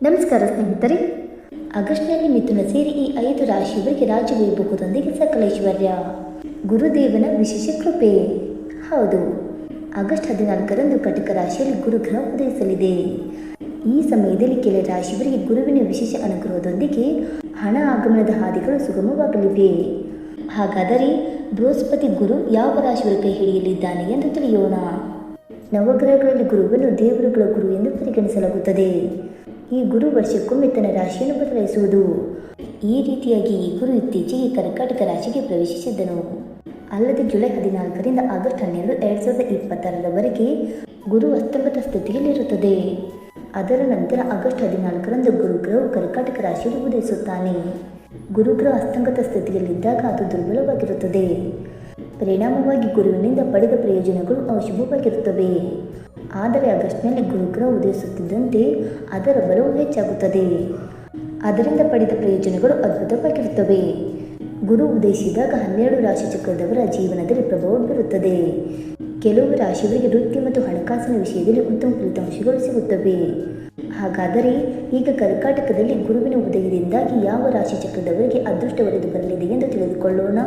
ನಮಸ್ಕಾರ ಸ್ನೇಹಿತರೆ. ಆಗಸ್ಟ್ನಲ್ಲಿ ಮಿಥುನ ಸೇರಿ ಈ 5 ರಾಶಿಯವರಿಗೆ ರಾಜವೈಭವದೊಂದಿಗೆ ಸಕಲ ಐಶ್ವರ್ಯ, ಗುರುದೇವನ ವಿಶೇಷ ಕೃಪೆ. ಹೌದು, ಆಗಸ್ಟ್ 14ರಂದು ಕಟಕ ರಾಶಿಯಲ್ಲಿ ಗುರುಗ್ರಹ ಉದಯಿಸಲಿದೆ. ಈ ಸಮಯದಲ್ಲಿ ಕೆಲ ರಾಶಿಯವರಿಗೆ ಗುರುವಿನ ವಿಶೇಷ ಅನುಗ್ರಹದೊಂದಿಗೆ ಹಣ ಆಗಮನದ ಹಾದಿಗಳು ಸುಗಮವಾಗಲಿವೆ. ಹಾಗಾದರೆ ಬೃಹಸ್ಪತಿ ಗುರು ಯಾವ ರಾಶಿಯವರ ಕೈ ಹಿಡಿಯಲಿದ್ದಾನೆ ಎಂದು ತಿಳಿಯೋಣ. ನವಗ್ರಹಗಳಲ್ಲಿ ಗುರುವನ್ನು ದೇವರುಗಳ ಗುರು ಎಂದು ಪರಿಗಣಿಸಲಾಗುತ್ತದೆ. ಈ ಗುರು ವರ್ಷಕ್ಕೊಮ್ಮೆ ತನ್ನ ರಾಶಿಯನ್ನು ಬದಲಾಯಿಸುವುದು. ಈ ರೀತಿಯಾಗಿ ಈ ಗುರು ಇತ್ತೀಚೆಗೆ ಕರ್ಕಾಟಕ ರಾಶಿಗೆ ಪ್ರವೇಶಿಸಿದ್ದನು. ಅಲ್ಲದೆ ಜುಲೈ 14ರಿಂದ ಆಗಸ್ಟ್ 12, 2026ರವರೆಗೆ ಗುರು ಅಸ್ತಂಗತ ಸ್ಥಿತಿಯಲ್ಲಿರುತ್ತದೆ. ಅದರ ನಂತರ ಆಗಸ್ಟ್ 14ರಂದು ಗುರುಗ್ರಹವು ಕರ್ಕಾಟಕ ರಾಶಿಯಲ್ಲಿ ಉದಯಿಸುತ್ತಾನೆ. ಗುರುಗ್ರಹ ಅಸ್ತಂಗತ ಸ್ಥಿತಿಯಲ್ಲಿದ್ದಾಗ ಅದು ದುರ್ಬಲವಾಗಿರುತ್ತದೆ. ಪರಿಣಾಮವಾಗಿ ಗುರುವಿನಿಂದ ಪಡೆದ ಪ್ರಯೋಜನಗಳು ಅಶುಭವಾಗಿರುತ್ತವೆ. ಆದರೆ ಆಗಸ್ಟ್ನಲ್ಲಿ ಗುರುಗ್ರಹ ಉದಯಿಸುತ್ತಿದ್ದಂತೆ ಅದರ ಬಲವು ಹೆಚ್ಚಾಗುತ್ತದೆ. ಅದರಿಂದ ಪಡೆದ ಪ್ರಯೋಜನಗಳು ಅದ್ಭುತವಾಗಿರುತ್ತವೆ. ಗುರು ಉದಯಿಸಿದಾಗ 12 ರಾಶಿ ಚಕ್ರದವರ ಜೀವನದಲ್ಲಿ ಪ್ರಭಾವ ಬೀರುತ್ತದೆ. ಕೆಲವು ರಾಶಿಯವರಿಗೆ ವೃತ್ತಿ ಮತ್ತು ಹಣಕಾಸಿನ ವಿಷಯದಲ್ಲಿ ಉತ್ತಮ ಫಲಿತಾಂಶಗಳು ಸಿಗುತ್ತವೆ. ಹಾಗಾದರೆ ಈಗ ಕರ್ಕಾಟಕದಲ್ಲಿ ಗುರುವಿನ ಉದಯದಿಂದಾಗಿ ಯಾವ ರಾಶಿ ಚಕ್ರದವರಿಗೆ ಅದೃಷ್ಟ ಒಲಿದು ಬರಲಿದೆ ಎಂದು ತಿಳಿದುಕೊಳ್ಳೋಣ.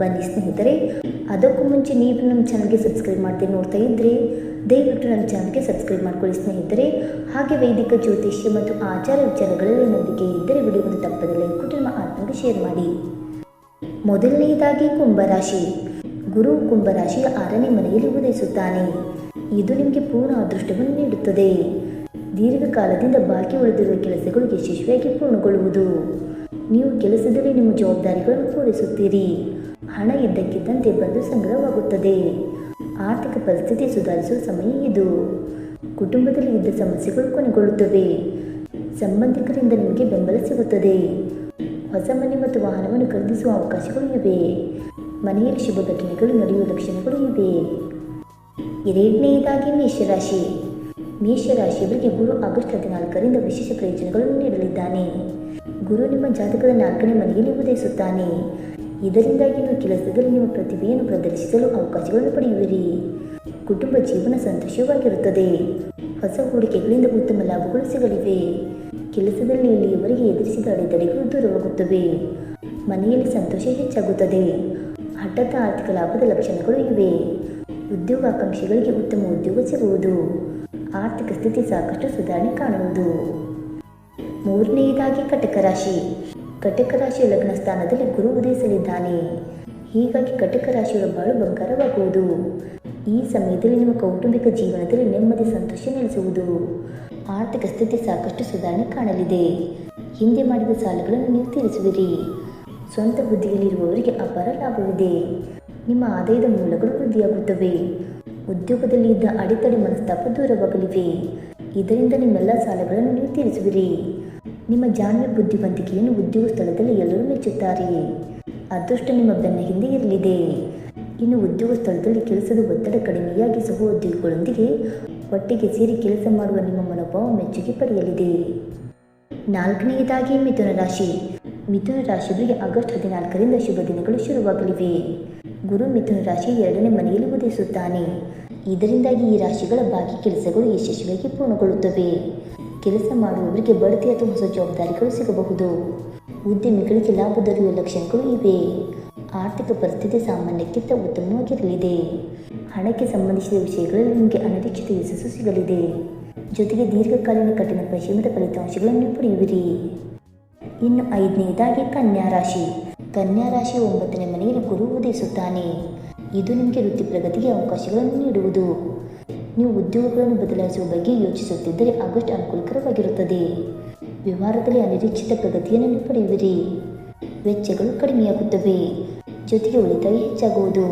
ಬನ್ನಿ ಸ್ನೇಹಿತರೆ. ಅದಕ್ಕೂ ಮುಂಚೆ ನೀವು ನಮ್ಮ ಚಾನಲ್ಗೆ ಸಬ್ಸ್ಕ್ರೈಬ್ ಮಾಡದೆ ನೋಡ್ತಾ ಇದ್ದರೆ ದಯವಿಟ್ಟು ನಮ್ಮ ಚಾನಲ್ಗೆ ಸಬ್ಸ್ಕ್ರೈಬ್ ಮಾಡ್ಕೊಳ್ಳಿ ಸ್ನೇಹಿತರೆ. ಹಾಗೆ ವೈದಿಕ ಜ್ಯೋತಿಷ್ಯ ಮತ್ತು ಆಚಾರ ವಿಚಾರಗಳಲ್ಲಿ ನಂಬಿಕೆ ಇದ್ದರೆ ವಿಡಿಯೋವನ್ನು ತಪ್ಪದೆ ಲೈಕ್ ಕೊಟ್ಟು ನಿಮ್ಮ ಆತ್ಮಕ್ಕೆ ಶೇರ್ ಮಾಡಿ. ಮೊದಲನೆಯದಾಗಿ ಕುಂಭರಾಶಿ. ಗುರು ಕುಂಭರಾಶಿಯ 6ನೇ ಮನೆಯಲ್ಲಿ ಉದಯಿಸುತ್ತಾನೆ. ಇದು ನಿಮಗೆ ಪೂರ್ಣ ಅದೃಷ್ಟವನ್ನು ನೀಡುತ್ತದೆ. ದೀರ್ಘಕಾಲದಿಂದ ಬಾಕಿ ಉಳಿದಿರುವ ಕೆಲಸಗಳು ಯಶಸ್ವಿಯಾಗಿ ಪೂರ್ಣಗೊಳ್ಳುವುದು. ನೀವು ಕೆಲಸದಲ್ಲಿ ನಿಮ್ಮ ಜವಾಬ್ದಾರಿಗಳನ್ನು ಪೂರೈಸುತ್ತೀರಿ. ಹಣ ಇದ್ದಕ್ಕಿದ್ದಂತೆ ಬಂದು ಸಂಗ್ರಹವಾಗುತ್ತದೆ. ಆರ್ಥಿಕ ಪರಿಸ್ಥಿತಿ ಸುಧಾರಿಸುವ ಸಮಯ ಇದು. ಕುಟುಂಬದಲ್ಲಿ ಇದ್ದ ಸಮಸ್ಯೆಗಳು ಕೊನೆಗೊಳ್ಳುತ್ತವೆ. ಸಂಬಂಧಿಕರಿಂದ ನಿಮಗೆ ಬೆಂಬಲ ಸಿಗುತ್ತದೆ. ಹೊಸ ಮನೆ ಮತ್ತು ವಾಹನವನ್ನು ಖರೀದಿಸುವ ಅವಕಾಶಗಳು ಇವೆ. ಮನೆಯಲ್ಲಿ ಶುಭ ಘಟನೆಗಳು ನಡೆಯುವ ಲಕ್ಷಣಗಳು ಇವೆ. ಎರಡನೆಯದಾಗಿ ಮೇಷರಾಶಿ. ಮೇಷರಾಶಿಯವರಿಗೆ ಗುರು ಆಗಸ್ಟ್ 14ರಿಂದ ವಿಶೇಷ ಪ್ರಯೋಜನಗಳನ್ನು ನೀಡಲಿದ್ದಾನೆ. ಗುರು ನಿಮ್ಮ ಜಾತಕದ 4ನೇ ಮನೆಯಲ್ಲಿ ಉದಯಿಸುತ್ತಾನೆ. ಇದರಿಂದಾಗಿ ನೀವು ಕೆಲಸದಲ್ಲಿ ನಿಮ್ಮ ಪ್ರತಿಭೆಯನ್ನು ಪ್ರದರ್ಶಿಸಲು ಅವಕಾಶಗಳನ್ನು ಪಡೆಯುವಿರಿ. ಕುಟುಂಬ ಜೀವನ ಸಂತೋಷವಾಗಿರುತ್ತದೆ. ಹೊಸ ಹೂಡಿಕೆಗಳಿಂದ ಉತ್ತಮ ಲಾಭಗಳು ಸಿಗಲಿವೆ. ಕೆಲಸದಲ್ಲಿ ಇಲ್ಲಿಯವರೆಗೆ ಎದುರಿಸಿದ ಅಡೆತಡೆಗಳು ದೂರವಾಗುತ್ತವೆ. ಮನೆಯಲ್ಲಿ ಸಂತೋಷ ಹೆಚ್ಚಾಗುತ್ತದೆ. ಹಠಾತ್ ಆರ್ಥಿಕ ಲಾಭದ ಲಕ್ಷಣಗಳು ಇವೆ. ಉದ್ಯೋಗಾಕಾಂಕ್ಷಿಗಳಿಗೆ ಉತ್ತಮ ಉದ್ಯೋಗ ಸಿಗುವುದು. ಆರ್ಥಿಕ ಸ್ಥಿತಿ ಸಾಕಷ್ಟು ಸುಧಾರಣೆ ಕಾಣುವುದು. ಮೂರನೆಯದಾಗಿ ಕಟಕ ರಾಶಿ. ಕಟಕ ರಾಶಿಯ ಲಗ್ನ ಸ್ಥಾನದಲ್ಲಿ ಗುರು ಉದಯಿಸಲಿದ್ದಾನೆ. ಹೀಗಾಗಿ ಕಟಕ ರಾಶಿಯವರ ಬಾಳು ಬಂಗಾರವಾಗುವುದು. ಈ ಸಮಯದಲ್ಲಿ ನಿಮ್ಮ ಕೌಟುಂಬಿಕ ಜೀವನದಲ್ಲಿ ನೆಮ್ಮದಿ ಸಂತೋಷ ನೆಲೆಸುವುದು. ಆರ್ಥಿಕ ಸ್ಥಿತಿ ಸಾಕಷ್ಟು ಸುಧಾರಣೆ ಕಾಣಲಿದೆ. ಹಿಂದೆ ಮಾಡಿದ ಸಾಲಗಳನ್ನು ನೀವು ತೀರಿಸುವಿರಿ. ಸ್ವಂತ ಬುದ್ಧಿಯಲ್ಲಿರುವವರಿಗೆ ಅಪಾರ ಲಾಭವಿದೆ. ನಿಮ್ಮ ಆದಾಯದ ಮೂಲಗಳು ವೃದ್ಧಿಯಾಗುತ್ತವೆ. ಉದ್ಯೋಗದಲ್ಲಿ ಇದ್ದ ಅಡೆತಡೆ ಮನಸ್ತಾಪ ದೂರವಾಗಲಿವೆ. ಇದರಿಂದ ನಿಮ್ಮೆಲ್ಲ ಸಾಲಗಳನ್ನು ನೀವು ತೀರಿಸುವಿರಿ. ನಿಮ್ಮ ಜಾಣ್ಮೆ ಬುದ್ಧಿವಂತಿಕೆಯನ್ನು ಉದ್ಯೋಗ ಸ್ಥಳದಲ್ಲಿ ಎಲ್ಲರೂ ಮೆಚ್ಚುತ್ತಾರೆ. ಅದೃಷ್ಟ ನಿಮ್ಮ ಬೆನ್ನ ಹಿಂದೆ ಇರಲಿದೆ. ಇನ್ನು ಉದ್ಯೋಗ ಸ್ಥಳದಲ್ಲಿ ಕೆಲಸದ ಒತ್ತಡ ಕಡಿಮೆಯಾಗಿ ಸಹೋದ್ಯೋಗಿಗಳೊಂದಿಗೆ ಒಟ್ಟಿಗೆ ಸೇರಿ ಕೆಲಸ ಮಾಡುವ ನಿಮ್ಮ ಮನೋಭಾವ ಮೆಚ್ಚುಗೆ ಪಡೆಯಲಿದೆ. ನಾಲ್ಕನೆಯದಾಗಿ ಮಿಥುನ ರಾಶಿ. ಮಿಥುನ ರಾಶಿಯವರಿಗೆ ಆಗಸ್ಟ್ 14ರಿಂದ ಶುಭ ದಿನಗಳು ಶುರುವಾಗಲಿವೆ. ಗುರು ಮಿಥುನ ರಾಶಿಯ 2ನೇ ಮನೆಯಲ್ಲಿ ಉದಯಿಸುತ್ತಾನೆ. ಇದರಿಂದಾಗಿ ಈ ರಾಶಿಗಳ ಬಾಕಿ ಕೆಲಸಗಳು ಯಶಸ್ವಿಯಾಗಿ ಪೂರ್ಣಗೊಳ್ಳುತ್ತವೆ. ಕೆಲಸ ಮಾಡುವವರಿಗೆ ಬಡ್ತಿ ಅಥವಾ ಹೊಸ ಜವಾಬ್ದಾರಿಗಳು ಸಿಗಬಹುದು. ಉದ್ಯಮಿಗಳಿಗೆ ಲಾಭ ದೊರೆಯುವ ಲಕ್ಷಣಗಳು ಇವೆ. ಆರ್ಥಿಕ ಪರಿಸ್ಥಿತಿ ಸಾಮಾನ್ಯಕ್ಕಿಂತ ಉತ್ತಮವಾಗಿರಲಿದೆ. ಹಣಕ್ಕೆ ಸಂಬಂಧಿಸಿದ ವಿಷಯಗಳಲ್ಲಿ ನಿಮಗೆ ಅನಿರೀಕ್ಷಿತ ಯಶಸ್ಸು ಸಿಗಲಿದೆ. ಜೊತೆಗೆ ದೀರ್ಘಕಾಲೀನ ಕಠಿಣ ಪರಿಶ್ರಮದ ಫಲಿತಾಂಶಗಳನ್ನು ಪಡೆಯುವಿರಿ. ಇನ್ನು 5ನೇದಾಗಿ ಕನ್ಯಾ ರಾಶಿ. ಕನ್ಯಾ ರಾಶಿಯ 9ನೇ ಮನೆಯಲ್ಲಿ ಗುರು ಉದಯಿಸುತ್ತಾನೆ. ಇದು ನಿಮಗೆ ವೃತ್ತಿ ಪ್ರಗತಿಗೆ ಅವಕಾಶಗಳನ್ನು ನೀಡುವುದು. ನೀವು ಉದ್ಯೋಗಗಳನ್ನು ಬದಲಾಯಿಸುವ ಬಗ್ಗೆ ಯೋಚಿಸುತ್ತಿದ್ದರೆ ಆಗಸ್ಟ್ ಅನುಕೂಲಕರವಾಗಿರುತ್ತದೆ. ವ್ಯವಹಾರದಲ್ಲಿ ಅನಿರೀಕ್ಷಿತ ಪ್ರಗತಿಯನ್ನು ನೀವು ಪಡೆಯುವಿರಿ. ವೆಚ್ಚಗಳು ಕಡಿಮೆಯಾಗುತ್ತವೆ. ಜೊತೆಗೆ ಉಳಿತಾಯ ಹೆಚ್ಚಾಗುವುದು.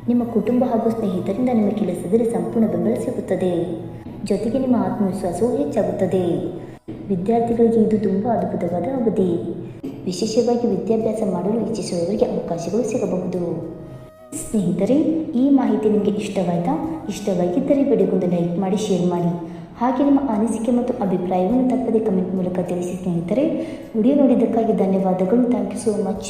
ನಿಮ್ಮ ಕುಟುಂಬ ಹಾಗೂ ಸ್ನೇಹಿತರಿಂದ ನಿಮ್ಮ ಕೆಲಸದಲ್ಲಿ ಸಂಪೂರ್ಣ ಬೆಂಬಲ ಸಿಗುತ್ತದೆ. ಜೊತೆಗೆ ನಿಮ್ಮ ಆತ್ಮವಿಶ್ವಾಸವೂ ಹೆಚ್ಚಾಗುತ್ತದೆ. ವಿದ್ಯಾರ್ಥಿಗಳಿಗೆ ಇದು ತುಂಬ ಅದ್ಭುತವಾದ ಅವಧಿ. ವಿಶೇಷವಾಗಿ ವಿದ್ಯಾಭ್ಯಾಸ ಮಾಡಲು ಇಚ್ಛಿಸುವವರಿಗೆ ಅವಕಾಶಗಳು ಸಿಗಬಹುದು. ಸ್ನೇಹಿತರೆ, ಈ ಮಾಹಿತಿ ನಿಮಗೆ ಇಷ್ಟವಾಯಿತಾ? ಇಷ್ಟವಾಗಿದ್ದರೆ ವಿಡಿಯೋಗೊಂದು ಲೈಕ್ ಮಾಡಿ, ಶೇರ್ ಮಾಡಿ. ಹಾಗೆ ನಿಮ್ಮ ಅನಿಸಿಕೆ ಮತ್ತು ಅಭಿಪ್ರಾಯವನ್ನು ತಪ್ಪದೆ ಕಮೆಂಟ್ ಮೂಲಕ ತಿಳಿಸಿ ಸ್ನೇಹಿತರೆ. ವಿಡಿಯೋ ನೋಡಿದ್ದಕ್ಕಾಗಿ ಧನ್ಯವಾದಗಳು. Thank you so much.